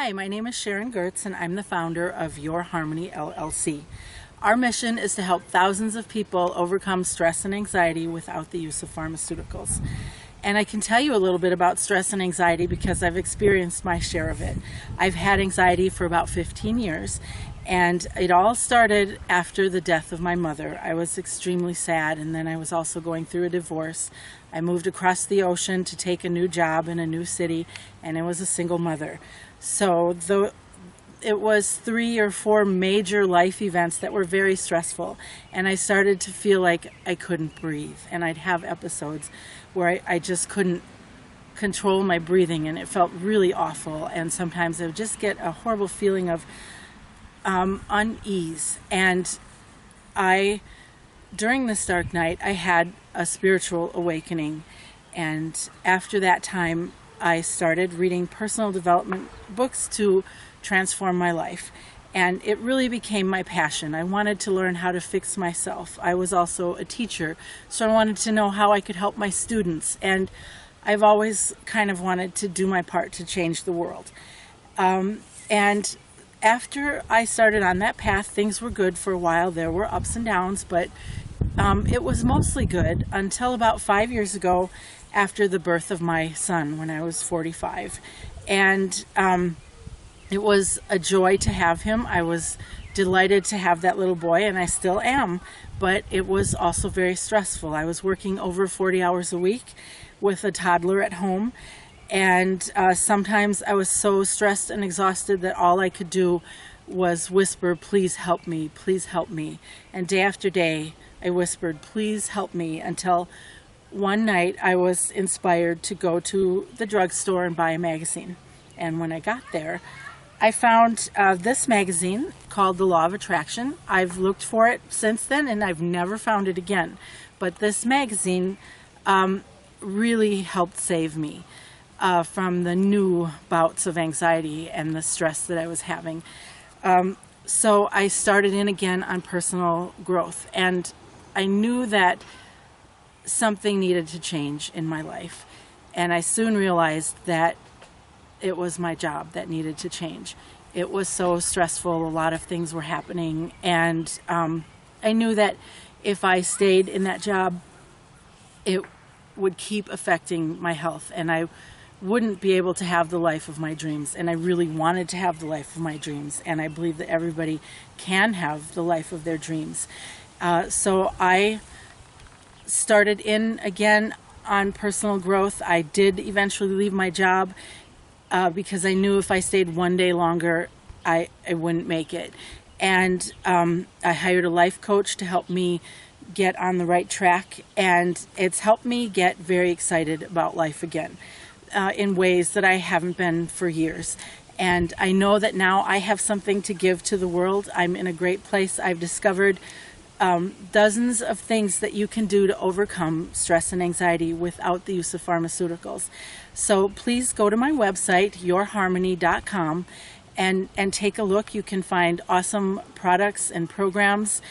Hi, my name is Sharon Geurts and I'm the founder of Your Harmony LLC. Our mission is to help thousands of people overcome stress and anxiety without the use of pharmaceuticals. And I can tell you a little bit about stress and anxiety because I've experienced my share of it. I've had anxiety for about 15 years, and it all started after the death of my mother. I was extremely sad, and then I was also going through a divorce. I moved across the ocean to take a new job in a new city, and I was a single mother. So it was 3 or 4 major life events that were very stressful, and I started to feel like I couldn't breathe, and I'd have episodes where I just couldn't control my breathing, and it felt really awful, and sometimes I would just get a horrible feeling of unease. And during this dark night, I had a spiritual awakening, and after that time I started reading personal development books to transform my life, and it really became my passion. I wanted to learn how to fix myself. I was also a teacher, so I wanted to know how I could help my students, and I've always kind of wanted to do my part to change the world. And after I started on that path, things were good for a while. There were ups and downs, but it was mostly good until about 5 years ago, after the birth of my son when I was 45. And it was a joy to have him. I was delighted to have that little boy, and I still am, but it was also very stressful. I was working over 40 hours a week with a toddler at home, and sometimes I was so stressed and exhausted that all I could do was whisper, "Please help me, please help me." And day after day I whispered, "Please help me," until one night I was inspired to go to the drugstore and buy a magazine. And when I got there, I found this magazine called The Law of Attraction. I've looked for it since then and I've never found it again. But this magazine really helped save me from the new bouts of anxiety and the stress that I was having. So I started in again on personal growth, and I knew that something needed to change in my life, and I soon realized that it was my job that needed to change. It was so stressful, a lot of things were happening, and I knew that if I stayed in that job, it would keep affecting my health, and I wouldn't be able to have the life of my dreams. And I really wanted to have the life of my dreams, and I believe that everybody can have the life of their dreams. So I started in again on personal growth. I did eventually leave my job because I knew if I stayed one day longer, I wouldn't make it. And I hired a life coach to help me get on the right track, and it's helped me get very excited about life again in ways that I haven't been for years. And I know that now I have something to give to the world. I'm in a great place. I've discovered dozens of things that you can do to overcome stress and anxiety without the use of pharmaceuticals. So please go to my website, yourharmony.com, and take a look. You can find awesome products and programs.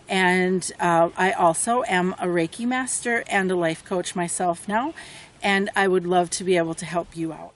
And I also am a Reiki master and a life coach myself now, and I would love to be able to help you out.